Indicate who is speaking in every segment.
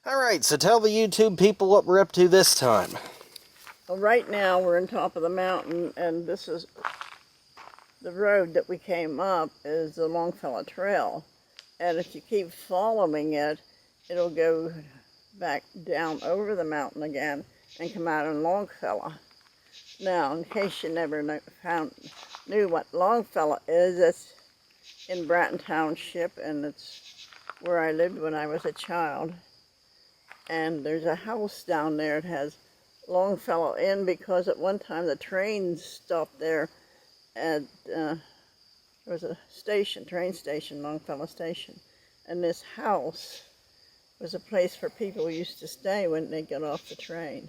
Speaker 1: Alright, so tell the YouTube people what we're up to this time.
Speaker 2: Well, right now we're on top of the mountain, and this is the road that we came up is the Longfellow Trail. And if you keep following it, it'll go back down over the mountain again and come out in Longfellow. Now, in case you never knew what Longfellow is, it's in Bratton Township, and it's where I lived when I was a child. And there's a house down there. It has Longfellow Inn because at one time the trains stopped there at, there was a station, train station, Longfellow Station. And this house was a place for people who used to stay when they got off the train.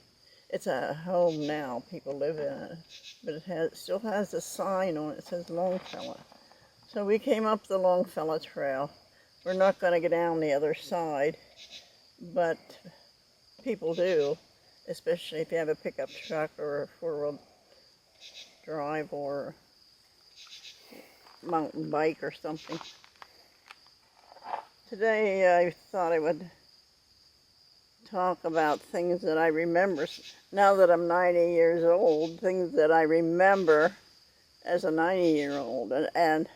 Speaker 2: It's a home now, people live in it, but it still has a sign on it that says Longfellow. So we came up the Longfellow Trail. We're not going to get down the other side, but people do, especially if you have a pickup truck or a four-wheel drive or mountain bike or something. Today I thought I would talk about things that I remember now that I'm 90 years old, things that I remember as a 90-year-old. And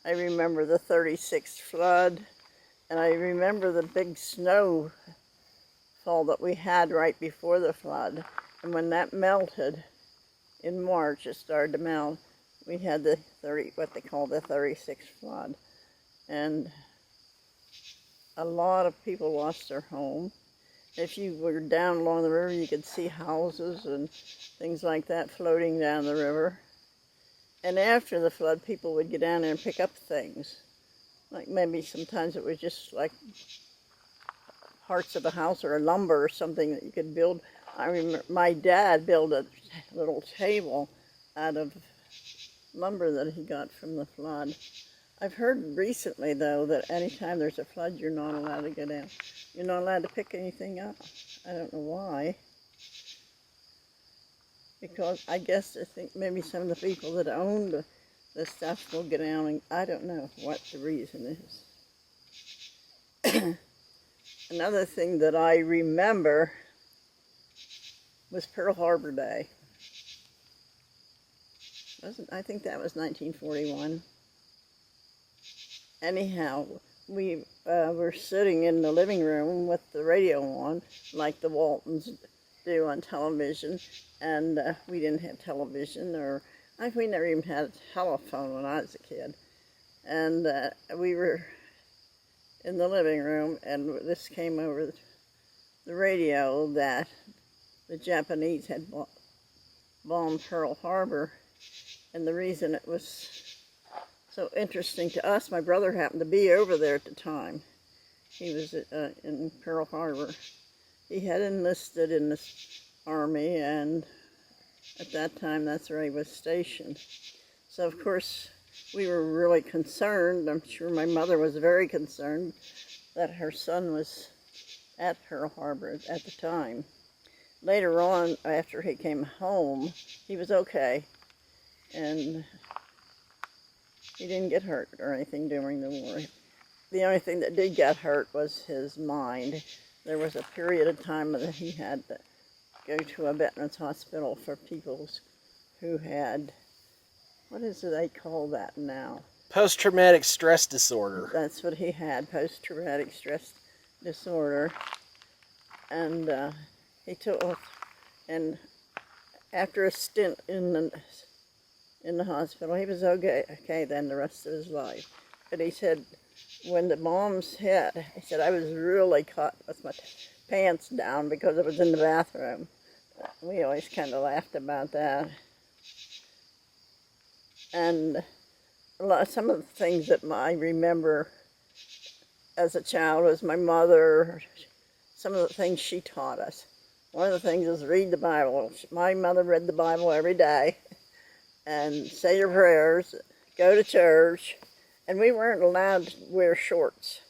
Speaker 2: I remember the 36th flood, and I remember the big snowfall that we had right before the flood. And when that melted in March, it started to melt, we had what they call the 36th flood. And a lot of people lost their home. If you were down along the river, you could see houses and things like that floating down the river. And after the flood, people would get down there and pick up things. Like maybe sometimes it was just like parts of a house or a lumber or something that you could build. I remember my dad built a little table out of lumber that he got from the flood. I've heard recently, though, that anytime there's a flood, you're not allowed to go down. You're not allowed to pick anything up. I don't know why. Because I guess I think maybe some of the people that own the stuff will get down, and I don't know what the reason is. Another thing that I remember was Pearl Harbor Day. I think that was 1941. Anyhow, we were sitting in the living room with the radio on, like the Waltons do on television, and we didn't have television, or we never even had a telephone when I was a kid. And we were in the living room, and this came over the radio that the Japanese had bombed Pearl Harbor, and the reason it was so interesting to us, my brother happened to be over there at the time. He was in Pearl Harbor. He had enlisted in the Army, and at that time, that's where he was stationed. So, of course, we were really concerned. I'm sure my mother was very concerned that her son was at Pearl Harbor at the time. Later on, after he came home, he was okay, and he didn't get hurt or anything during the war. The only thing that did get hurt was his mind. There was a period of time that he had to go to a veterans hospital for people who had, what is it they call that now?
Speaker 1: Post-traumatic stress disorder.
Speaker 2: That's what he had, post-traumatic stress disorder. And and after a stint in the hospital, he was okay then the rest of his life. But he said, when the bombs hit, he said, I was really caught with my pants down because I was in the bathroom. We always kind of laughed about that. And some of the things that I remember as a child was my mother, some of the things she taught us. One of the things is read the Bible. My mother read the Bible every day, and say your prayers, go to church, and we weren't allowed to wear shorts.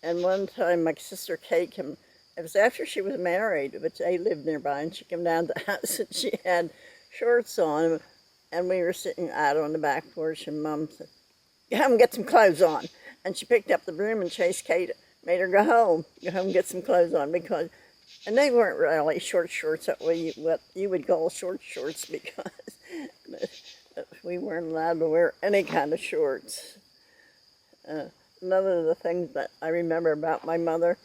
Speaker 2: And one time my sister Kate came, it was after she was married, but they lived nearby, and she came down to the house and she had shorts on, and we were sitting out on the back porch, and Mom said, come get some clothes on. And she picked up the broom and chased Kate made her go home and get some clothes on because, and they weren't really short shorts that way what you would call short shorts because we weren't allowed to wear any kind of shorts. Another of the things that I remember about my mother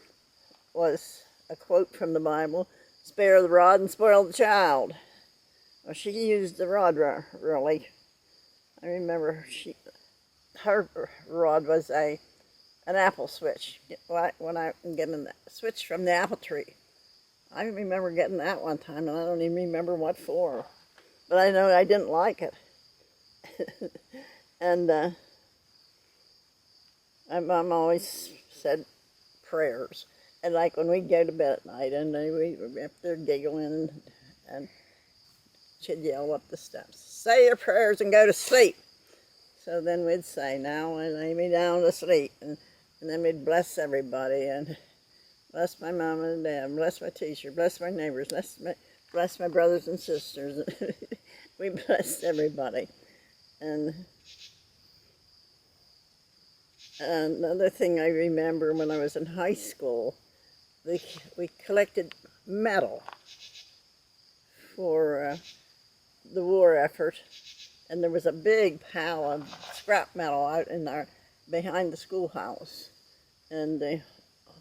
Speaker 2: was a quote from the Bible, "Spare the rod and spoil the child." Well, she used the rod really. I remember her rod was an apple switch. When I getting the switch from the apple tree, I remember getting that one time, and I don't even remember what for. But I know I didn't like it. And my mom always said prayers. And like when we'd go to bed at night, and we were up there giggling, and she'd yell up the steps, "Say your prayers and go to sleep." So then we'd say, "Now I lay me down to sleep." And then we'd bless everybody, and bless my mom and dad, bless my teacher, bless my neighbors, bless my brothers and sisters. We blessed everybody. And another thing I remember when I was in high school, we collected metal for the war effort, and there was a big pile of scrap metal out behind the schoolhouse, and they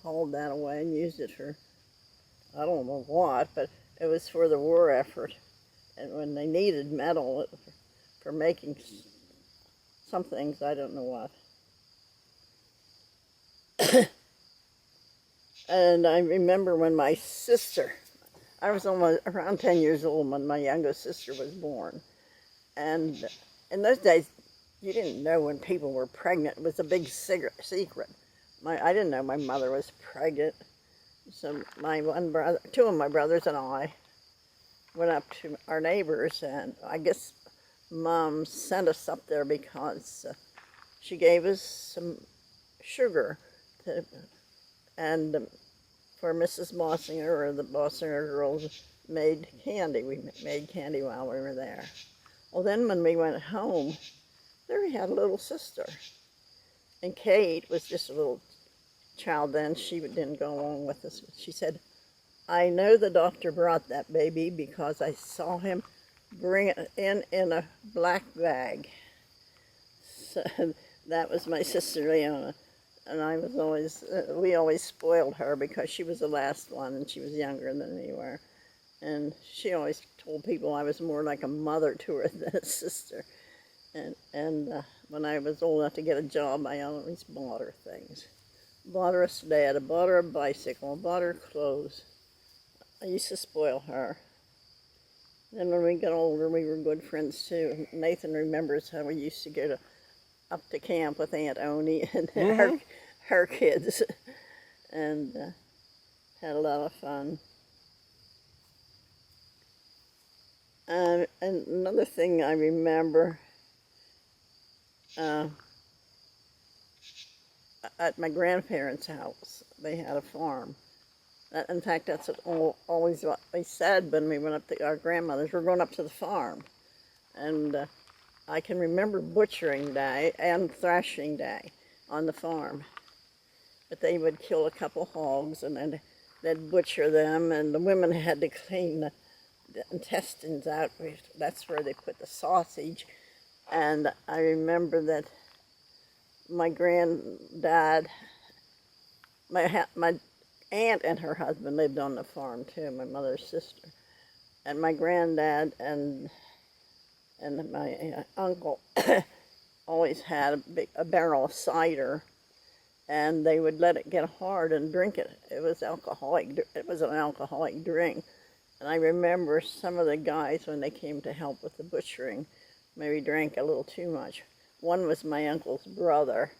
Speaker 2: hauled that away and used it for, I don't know what, but it was for the war effort, and when they needed metal for making some things, I don't know what. And I remember when my sister, I was almost around 10 years old when my youngest sister was born. And in those days, you didn't know when people were pregnant. It was a big secret. I didn't know my mother was pregnant. So my one brother, two of my brothers and I went up to our neighbors, and I guess Mom sent us up there because she gave us some sugar and for Mrs. Bossinger, or the Bossinger girls made candy. We made candy while we were there. Well, then when we went home, there we had a little sister. And Kate was just a little child then. She didn't go along with us. She said, "I know the doctor brought that baby because I saw him bring it in a black bag." So that was my sister Leona. And we always spoiled her because she was the last one and she was younger than we were. And she always told people I was more like a mother to her than a sister. And when I was old enough to get a job, I always bought her things. Bought her a sled, I bought her a bicycle, bought her clothes. I used to spoil her. Then when we got older, we were good friends too. Nathan remembers how we used to go up to camp with Aunt Oni and her kids, and had a lot of fun. And another thing I remember, at my grandparents' house, they had a farm. In fact, that's always what we said when we went up to our grandmother's. We're going up to the farm. And I can remember butchering day and thrashing day on the farm. But they would kill a couple hogs, and then they'd butcher them, and the women had to clean the intestines out. That's where they put the sausage. And I remember that my granddad, my aunt and her husband lived on the farm too, my mother's sister. And my granddad and my uncle always had a barrel of cider, and they would let it get hard and drink it. It was alcoholic. It was an alcoholic drink. And I remember some of the guys, when they came to help with the butchering, maybe drank a little too much. One was my uncle's brother.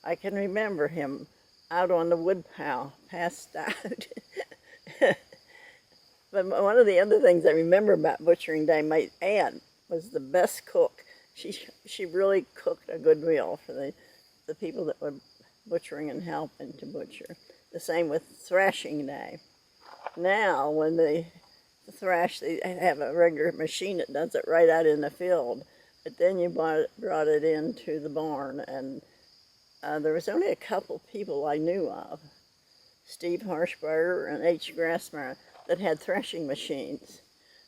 Speaker 2: I can remember him out on the wood pile, passed out. But one of the other things I remember about butchering day, my aunt was the best cook. She really cooked a good meal for the people that were butchering and helping to butcher. The same with thrashing day. Now, when they thrash, they have a regular machine that does it right out in the field. But then you brought it into the barn, and there was only a couple people I knew of, Steve Harshbarger and H. Grassmire, that had threshing machines.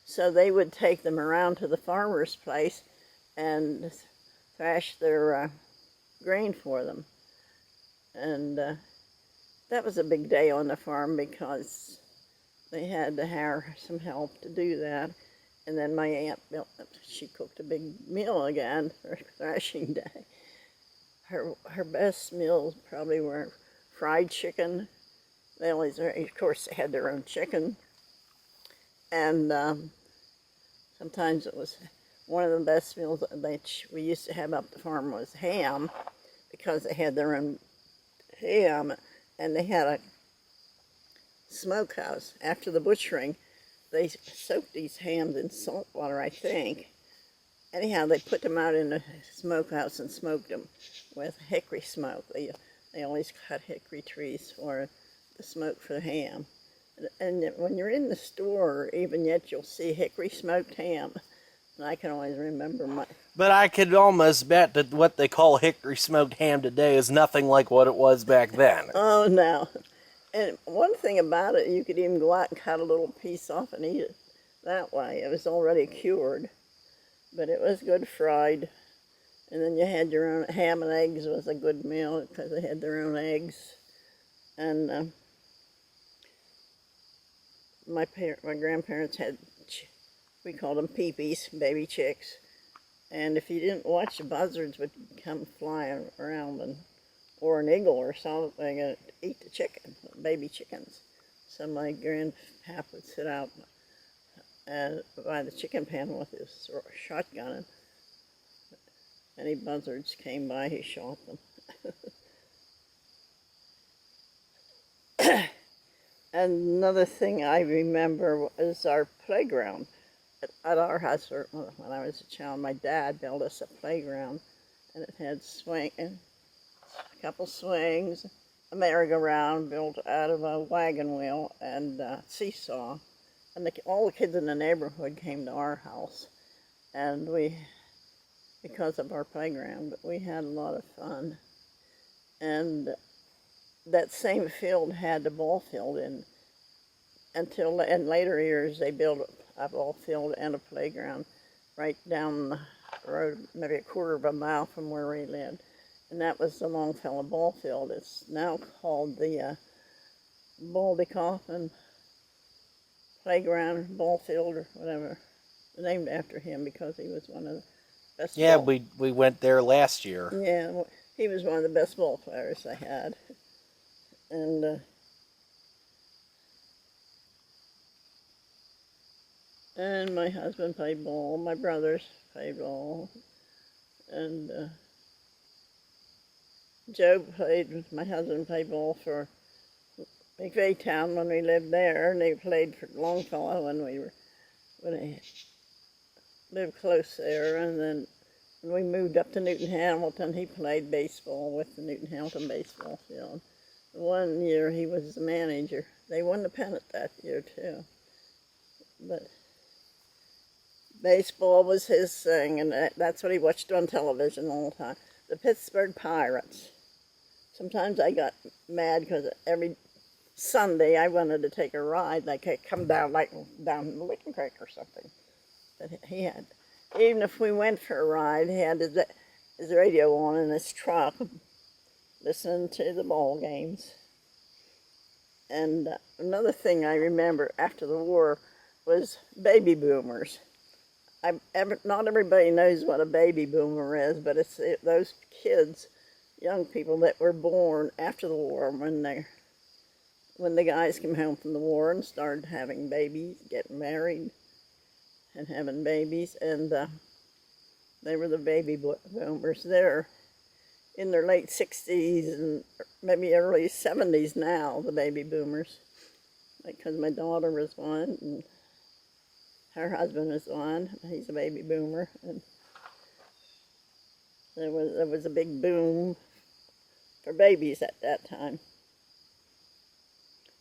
Speaker 2: So they would take them around to the farmer's place and thrash their grain for them. And that was a big day on the farm because they had to hire some help to do that. And then my aunt, she cooked a big meal again for thrashing day. Her best meals probably were fried chicken. They always, of course, they had their own chicken. And sometimes it was one of the best meals that we used to have up the farm was ham, because they had their own ham, and they had a smokehouse. After the butchering, they soaked these hams in salt water, I think. Anyhow, they put them out in the smokehouse and smoked them with hickory smoke. They always cut hickory trees for the smoke for the ham. And when you're in the store, even yet, you'll see hickory smoked ham. And I can always remember my...
Speaker 1: But I could almost bet that what they call hickory smoked ham today is nothing like what it was back then.
Speaker 2: Oh, no. And one thing about it, you could even go out and cut a little piece off and eat it that way. It was already cured. But it was good fried. And then you had your own ham and eggs was a good meal because they had their own eggs. And my grandparents had, we called them peepees, baby chicks. And if you didn't watch, the buzzards would come flying around, or an eagle or something, and eat the chicken, baby chickens. So my grandpap would sit out by the chicken pen with his shotgun, and any buzzards came by, he shot them. And another thing I remember was our playground. At our house, when I was a child, my dad built us a playground, and it had a couple swings, a merry-go-round built out of a wagon wheel, and a seesaw. And all the kids in the neighborhood came to our house, and because of our playground, but we had a lot of fun. And that same field had the ball field in later years they built a ball field and a playground right down the road, maybe a quarter of a mile from where we lived. And that was the Longfellow ball field. It's now called the Baldy Coffin Playground Ball Field or whatever. Named after him because he was one of the best.
Speaker 1: Yeah, we went there last year.
Speaker 2: Yeah, well, he was one of the best ball players I had. And my husband played ball, my brothers played ball, and my husband played ball for McVeigh when we lived there, and they played for Longfellow when they lived close there, and then when we moved up to Newton Hamilton, he played baseball with the Newton Hamilton baseball field. One year he was the manager. They won the pennant that year too. But baseball was his thing, and that's what he watched on television all the time. The Pittsburgh Pirates. Sometimes I got mad because every Sunday I wanted to take a ride. They could come down the Licking Creek or something. But he had, even if we went for a ride, he had his radio on in his truck, listening to the ball games. And another thing I remember after the war was baby boomers. Not everybody knows what a baby boomer is, but it's those kids, young people that were born after the war, when the guys came home from the war and started having babies, getting married, and having babies, and they were the baby boomers. They're in their late 60s and maybe early 70s now, the baby boomers, because my daughter was one, and her husband was one. He's a baby boomer, and there was a big boom for babies at that time.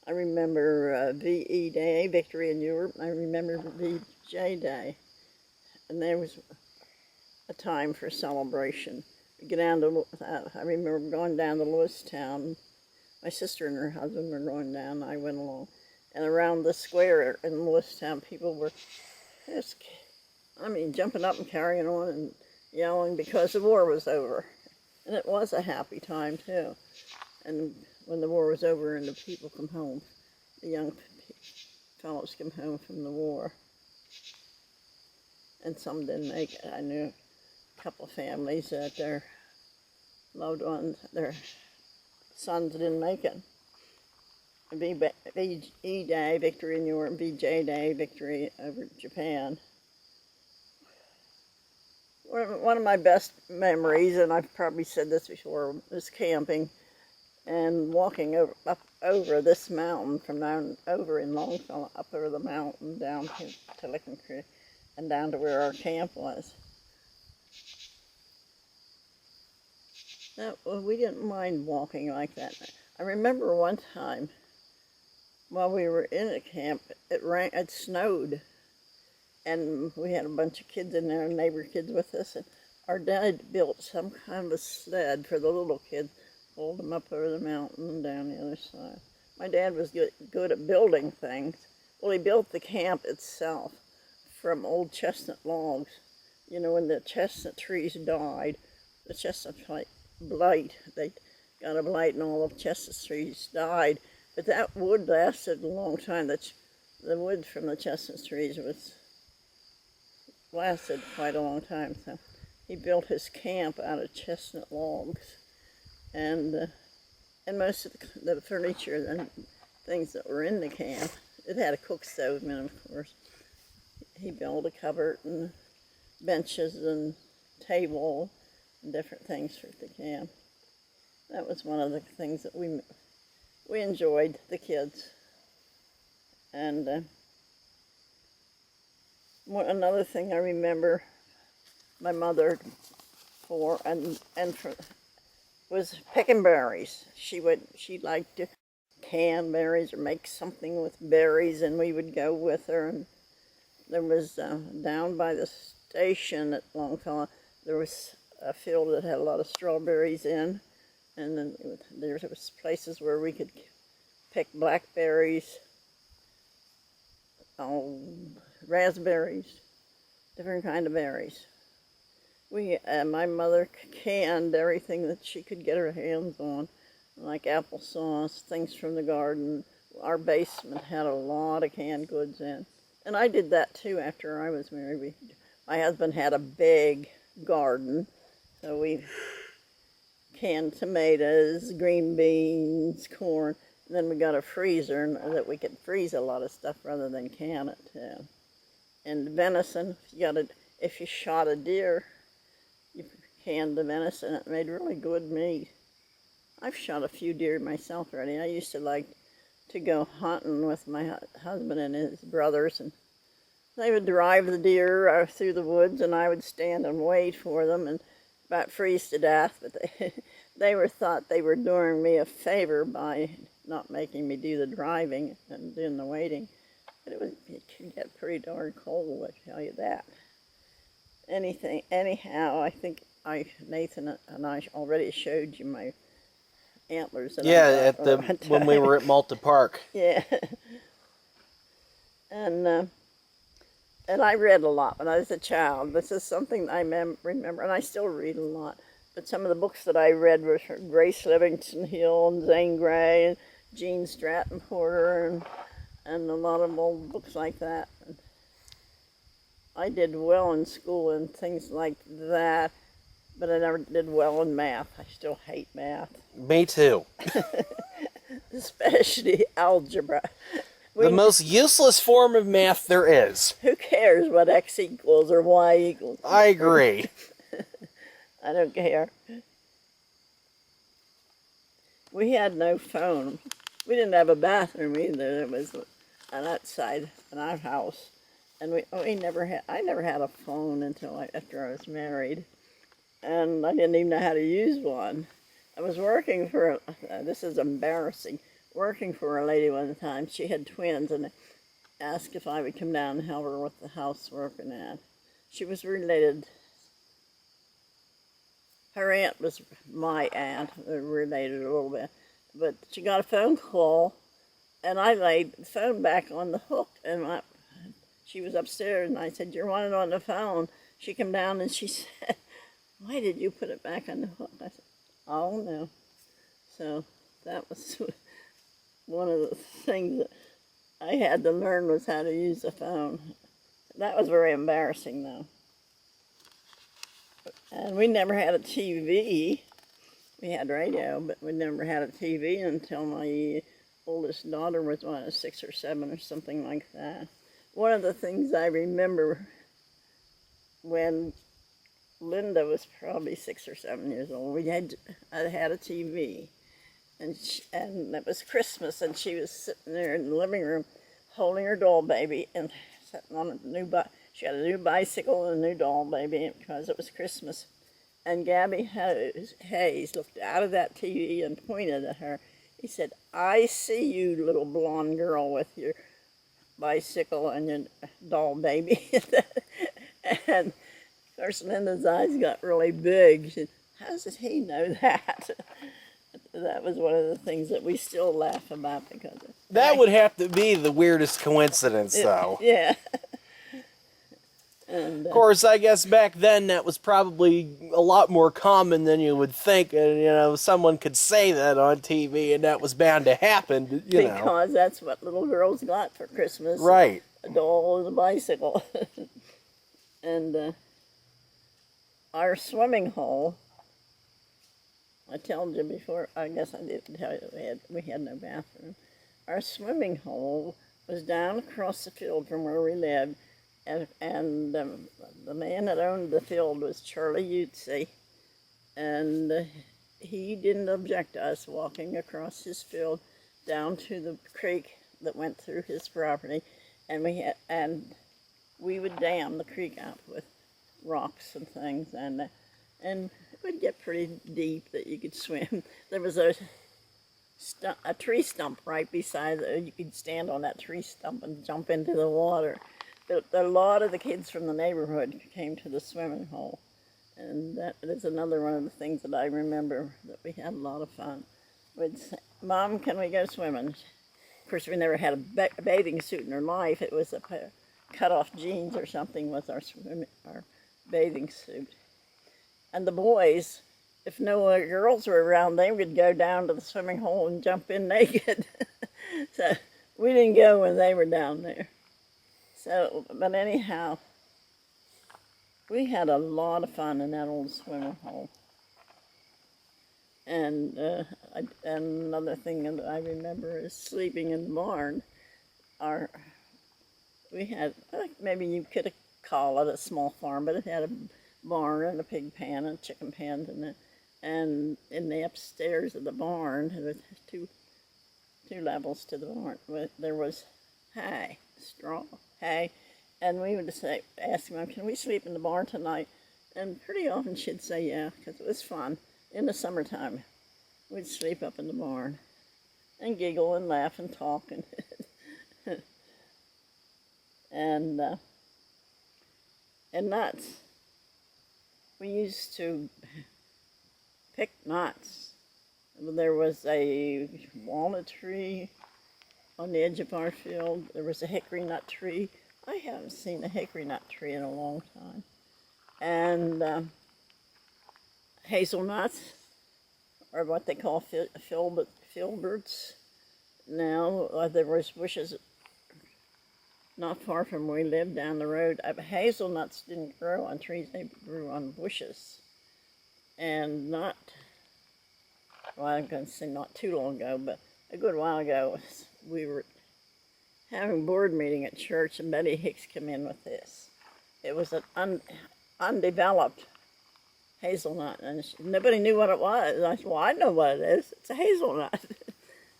Speaker 2: I remember VE Day, Victory in Europe. I remember VJ Day, and there was a time for celebration. We get down to, I remember going down to Lewistown. My sister and her husband were going down, and I went along. And around the square in Lewistown, people were just, jumping up and carrying on and yelling because the war was over. And it was a happy time, too. And when the war was over and the people come home, the young fellows come home from the war. And some didn't make it. I knew a couple of families that their loved ones, their sons didn't make it. VE Day, victory in Europe, VJ Day, victory over Japan. One of my best memories, and I've probably said this before, was camping and walking up over this mountain from down over in Longfellow, up over the mountain down to Licking Creek and down to where our camp was. We didn't mind walking like that. I remember one time while we were in a camp, it snowed, and we had a bunch of kids in there, neighbor kids with us, and our dad built some kind of a sled for the little kids, pulled them up over the mountain and down the other side. My dad was good at building things. Well, he built the camp itself from old chestnut logs. You know, when the chestnut trees died, the chestnut blight, they got a blight and all the chestnut trees died. But that wood lasted a long time. The wood from the chestnut trees lasted quite a long time. So he built his camp out of chestnut logs, and most of the furniture and things that were in the camp. It had a cook stove in it, of course. He built a cupboard and benches and table and different things for the camp. That was one of the things that we enjoyed, the kids. And another thing I remember my mother was picking berries. She liked to can berries or make something with berries, and we would go with her. And there was down by the station at Longfellow, there was a field that had a lot of strawberries in. And then there was places where we could pick blackberries, raspberries, different kind of berries. My mother canned everything that she could get her hands on, like applesauce, things from the garden. Our basement had a lot of canned goods in. And I did that too after I was married. My husband had a big garden, so we canned tomatoes, green beans, corn, and then we got a freezer that we could freeze a lot of stuff rather than can it too. And venison, if you shot a deer, you canned the venison. It made really good meat. I've shot a few deer myself already. I used to like to go hunting with my husband and his brothers, and they would drive the deer through the woods, and I would stand and wait for them and about freeze to death. But they thought they were doing me a favor by not making me do the driving and doing the waiting. But it could get pretty darn cold, I tell you that. Anyhow, I think Nathan and I already showed you my antlers. That
Speaker 1: Yeah,
Speaker 2: I got
Speaker 1: when we were at Malta Park.
Speaker 2: Yeah. And I read a lot when I was a child. This is something I remember, and I still read a lot. But some of the books that I read were from Grace Livingston Hill and Zane Grey and Gene Stratton Porter and a lot of old books like that. And I did well in school and things like that, but I never did well in math. I still hate math.
Speaker 1: Me too.
Speaker 2: Especially algebra.
Speaker 1: The most useless form of math there is.
Speaker 2: Who cares what x equals or y equals?
Speaker 1: I agree.
Speaker 2: I don't care. We had no phone. We didn't have a bathroom either. It was an outside in our house. And I never had a phone until after I was married. And I didn't even know how to use one. I was working for, this is embarrassing, working for a lady one time. She had twins and asked if I would come down and help her with the housework and that. She was related. her aunt was my aunt, they're related a little bit, but she got a phone call, and I laid the phone back on the hook, and she was upstairs, and I said, "You're wanted on the phone." She came down and she said, "Why did you put it back on the hook?" I said, "Oh no." So that was one of the things that I had to learn, was how to use the phone. That was very embarrassing though. And we never had a TV. We had radio, but we never had a TV until my oldest daughter was 6 or 7 or something like that. One of the things I remember, when Linda was probably 6 or 7 years old, I had a TV, and it was Christmas, and she was sitting there in the living room holding her doll baby and sitting on she had a new bicycle and a new doll baby because it was Christmas. And Gabby Hayes looked out of that TV and pointed at her. He said, "I see you, little blonde girl with your bicycle and your doll baby." And of course, Linda's eyes got really big. She said, "How does he know that?" That was one of the things that we still laugh about, because
Speaker 1: That would have to be the weirdest coincidence, though.
Speaker 2: Yeah. And,
Speaker 1: of course, I guess back then that was probably a lot more common than you would think. And, someone could say that on TV, and that was bound to happen,
Speaker 2: because that's what little girls got for Christmas.
Speaker 1: Right.
Speaker 2: A doll and a bicycle. And our swimming hole, I told you before, I guess I didn't tell you, we had no bathroom. Our swimming hole was down across the field from where we lived, and the man that owned the field was Charlie Utze, and he didn't object to us walking across his field down to the creek that went through his property, and we would dam the creek out with rocks and things, and it would get pretty deep that you could swim. There was a tree stump right beside it. You could stand on that tree stump and jump into the water. A lot of the kids from the neighborhood came to the swimming hole, and that is another one of the things that I remember, that we had a lot of fun. We'd say, "Mom, can we go swimming?" Of course, we never had a bathing suit in our life. It was a pair of cut-off jeans or something with our bathing suit. And the boys, if no girls were around, they would go down to the swimming hole and jump in naked. So we didn't go when they were down there. So, but anyhow, we had a lot of fun in that old swimming hole. And another thing that I remember is sleeping in the barn. We had, maybe you could call it a small farm, but it had a barn and a pig pen and chicken pens in it. And in the upstairs of the barn, there was two levels to the barn. There was hay, straw, hay, and we would ask Mom, "Can we sleep in the barn tonight?" And pretty often she'd say yeah, because it was fun. In the summertime, we'd sleep up in the barn and giggle and laugh and talk and nuts. We used to pick nuts. There was a walnut tree on the edge of our field. There was a hickory nut tree. I haven't seen a hickory nut tree in a long time. And hazelnuts, or what they call filberts. Now, there was bushes not far from where we lived down the road. Hazelnuts didn't grow on trees, they grew on bushes. And I'm going to say not too long ago, but a good while ago, we were having a board meeting at church, and Betty Hicks came in with this. It was an undeveloped hazelnut, and nobody knew what it was. I said, "Well, I know what it is. It's a hazelnut."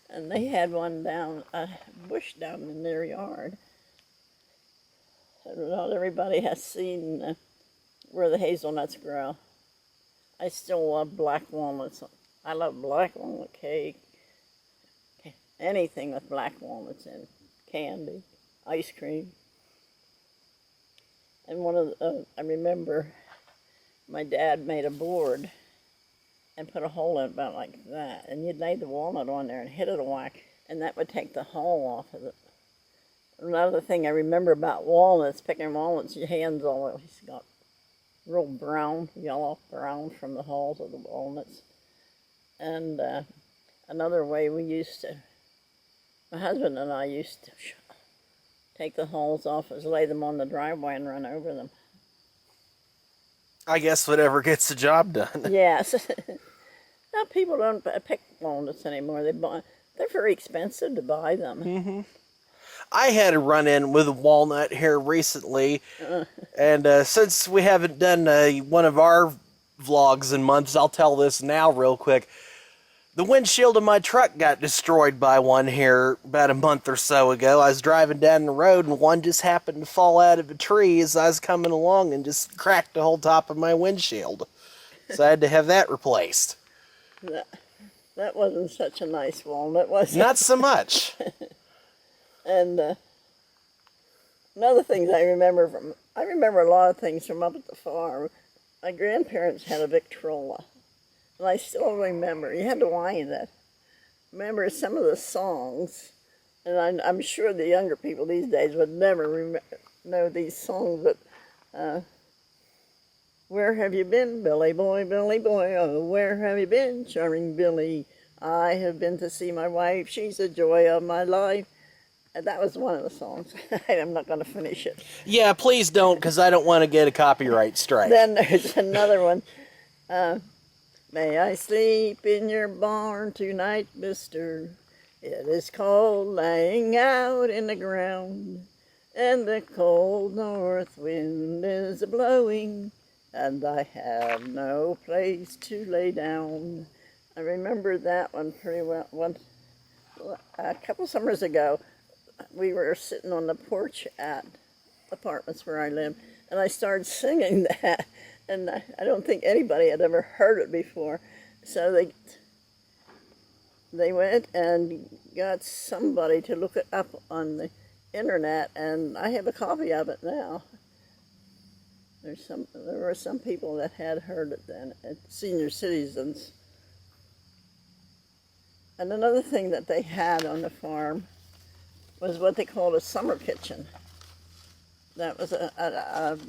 Speaker 2: And they had one a bush down in their yard. So not everybody has seen where the hazelnuts grow. I still love black walnuts. I love black walnut cake. Anything with black walnuts in it. Candy, ice cream. And I remember my dad made a board and put a hole in it about like that, and you'd lay the walnut on there and hit it a whack, and that would take the hull off of it. Another thing I remember about walnuts, picking walnuts, your hands always got real brown, yellow brown from the hulls of the walnuts. And another way my husband and I used to take the hulls off is lay them on the driveway and run over them.
Speaker 1: I guess whatever gets the job done.
Speaker 2: Yes. Now people don't pick walnuts anymore. They're very expensive to buy them.
Speaker 1: Mm-hmm. I had a run-in with a walnut here recently, and since we haven't done one of our vlogs in months, I'll tell this now real quick. The windshield of my truck got destroyed by one here about a month or so ago. I was driving down the road, and one just happened to fall out of a tree as I was coming along and just cracked the whole top of my windshield. So I had to have that replaced.
Speaker 2: That wasn't such a nice walnut, was it?
Speaker 1: Not so much.
Speaker 2: And another thing I remember a lot of things from up at the farm. My grandparents had a Victrola, and I still remember. You had to wind it. Remember some of the songs, and I'm sure the younger people these days would never know these songs. But where have you been, Billy boy, Billy boy? Oh, where have you been, charming Billy? I have been to see my wife. She's the joy of my life. That was one of the songs. I'm not going to finish it.
Speaker 1: Yeah, please don't, because I don't want to get a copyright strike.
Speaker 2: Then there's another one. May I sleep in your barn tonight, mister? It is cold lying out in the ground, and the cold north wind is blowing, and I have no place to lay down. I remember that one pretty well. A couple summers ago, we were sitting on the porch at apartments where I live, and I started singing that, and I don't think anybody had ever heard it before. So they went and got somebody to look it up on the internet, and I have a copy of it now. There were some people that had heard it then, senior citizens. And another thing that they had on the farm was what they called a summer kitchen. That was a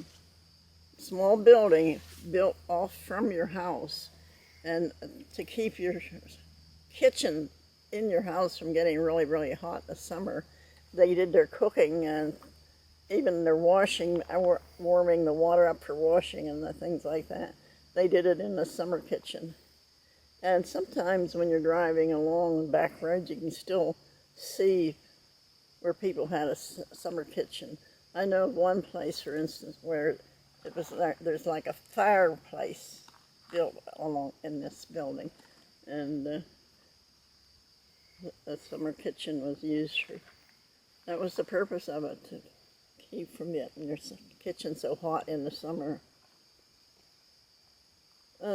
Speaker 2: small building built off from your house, and to keep your kitchen in your house from getting really, really hot in the summer, they did their cooking and even their washing, warming the water up for washing and the things like that. They did it in the summer kitchen. And sometimes when you're driving along back roads, you can still see where people had a summer kitchen. I know of one place, for instance, where there's like a fireplace built along in this building, and the summer kitchen was used for. That was the purpose of it, to keep from getting your kitchen so hot in the summer.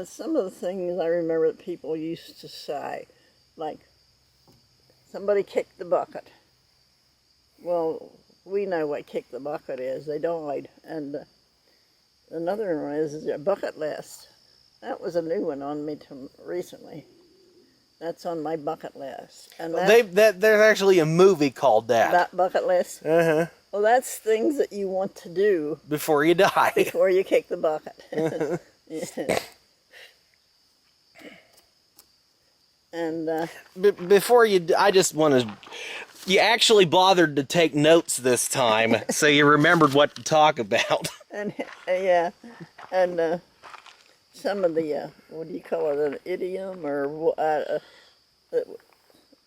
Speaker 2: Some of the things I remember that people used to say, like, somebody kicked the bucket. Well, we know what kick the bucket is. They died. And another one is a bucket list. That was a new one on me recently. That's on my bucket list. And
Speaker 1: there's actually a movie called that.
Speaker 2: Bucket list?
Speaker 1: Uh-huh.
Speaker 2: Well, that's things that you want to do.
Speaker 1: Before you die.
Speaker 2: Before you kick the bucket. Yeah. And
Speaker 1: before I just want to. You actually bothered to take notes this time, so you remembered what to talk about.
Speaker 2: And yeah, and some of the what do you call it, an idiom or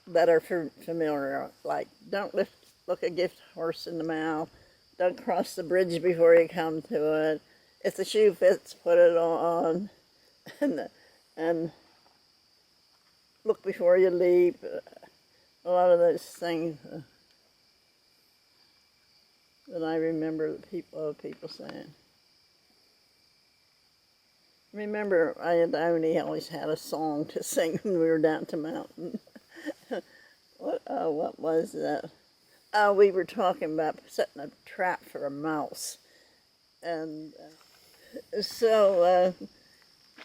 Speaker 2: that are familiar, like don't look a gift horse in the mouth, don't cross the bridge before you come to it, if the shoe fits, put it on, and look before you leap. A lot of those things that I remember people saying. Remember, I and Oni always had a song to sing when we were down to Mountain. What was that? We were talking about setting a trap for a mouse. And so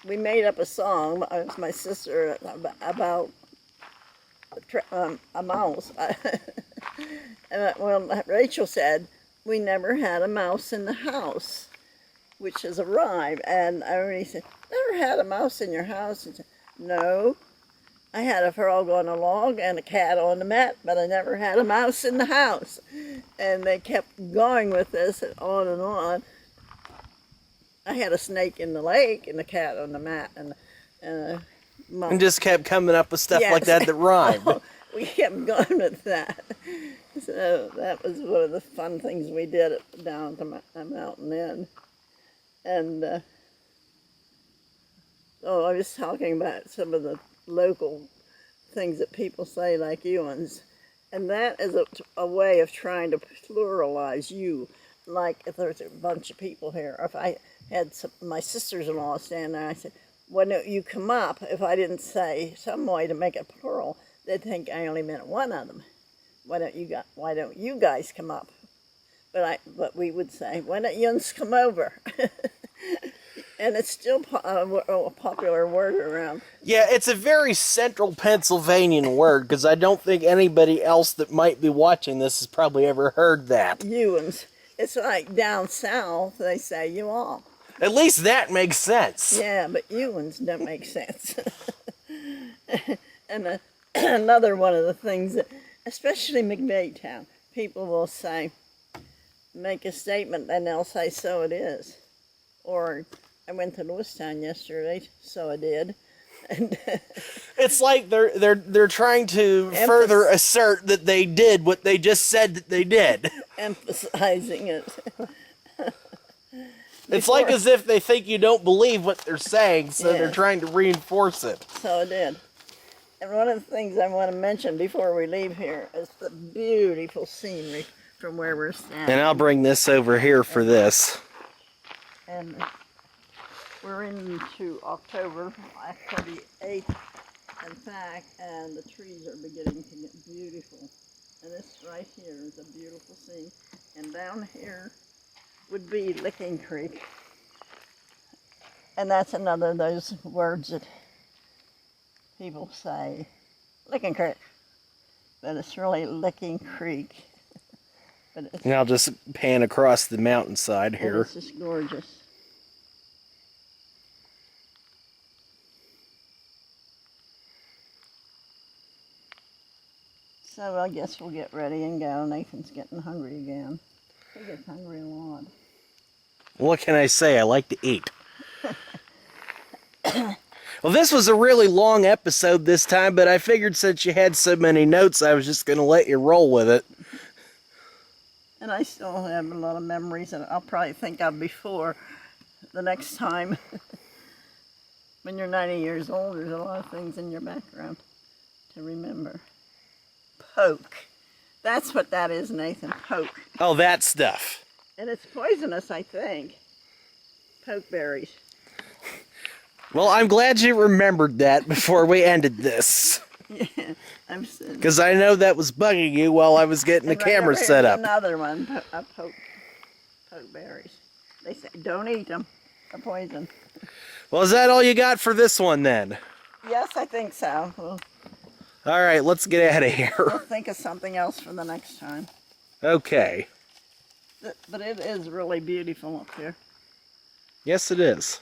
Speaker 2: we made up a song, it was my sister, about a mouse. And well, Rachel said, we never had a mouse in the house, which is a rhyme. And I already said, never had a mouse in your house? And said, no, I had a frog on a log and a cat on the mat, but I never had a mouse in the house. And they kept going with this on and on. I had a snake in the lake and a cat on the mat and a mouse.
Speaker 1: And just kept coming up with stuff
Speaker 2: Yes.
Speaker 1: like that rhymed.
Speaker 2: Oh, we kept going with that. So that was one of the fun things we did down at the Mountain Inn. And I was talking about some of the local things that people say, like Ewans. And that is a way of trying to pluralize you. Like if there's a bunch of people here, or if I had my sisters-in-law stand there, I said, why don't you come up? If I didn't say some way to make it plural, they'd think I only meant one of them. Why don't you guys come up? But we would say, why don't you come over? And it's still a popular word around.
Speaker 1: Yeah, it's a very central Pennsylvanian word, because I don't think anybody else that might be watching this has probably ever heard that.
Speaker 2: Ewans. It's like down south, they say you all.
Speaker 1: At least that makes sense.
Speaker 2: Yeah, but Ewans don't make sense. And another one of the things that, especially McVaytown, people will say, make a statement, and they'll say, so it is. Or, I went to Lewistown yesterday, so I did. And
Speaker 1: it's like they're trying to further assert that they did what they just said that they did.
Speaker 2: emphasizing it.
Speaker 1: It's like as if they think you don't believe what they're saying, so they're
Speaker 2: Yes.
Speaker 1: trying to reinforce it.
Speaker 2: So I did. And one of the things I want to mention before we leave here is the beautiful scenery from where we're standing.
Speaker 1: And I'll bring this over here for this.
Speaker 2: And we're into October, October 8th, in fact, and the trees are beginning to get beautiful. And this right here is a beautiful scene. And down here would be Licking Creek. And that's another of those words that people say, Licking Creek. But it's really Licking Creek. But it's,
Speaker 1: And I'll just pan across the mountainside
Speaker 2: and
Speaker 1: here.
Speaker 2: it's just gorgeous. So I guess we'll get ready and go. Nathan's getting hungry again. He gets hungry a lot.
Speaker 1: What can I say? I like to eat. Well, this was a really long episode this time, but I figured since you had so many notes, I was just going to let you roll with it.
Speaker 2: And I still have a lot of memories that I'll probably think of before the next time. When you're 90 years old, there's a lot of things in your background to remember. Poke. That's what that is, Nathan. Poke.
Speaker 1: Oh, that stuff.
Speaker 2: And it's poisonous, I think. Pokeberries.
Speaker 1: Well, I'm glad you remembered that before we ended this.
Speaker 2: Yeah, I'm sitting.
Speaker 1: Because I know that was bugging you while I was getting the
Speaker 2: And right
Speaker 1: camera
Speaker 2: over here
Speaker 1: set
Speaker 2: is
Speaker 1: up.
Speaker 2: Another one, pokeberries. They say don't eat them. They're poison.
Speaker 1: Well, is that all you got for this one then?
Speaker 2: Yes, I think so. We'll
Speaker 1: All right, let's get out of
Speaker 2: we'll
Speaker 1: here.
Speaker 2: think of something else for the next time.
Speaker 1: Okay.
Speaker 2: But it is really beautiful up here.
Speaker 1: Yes, it is.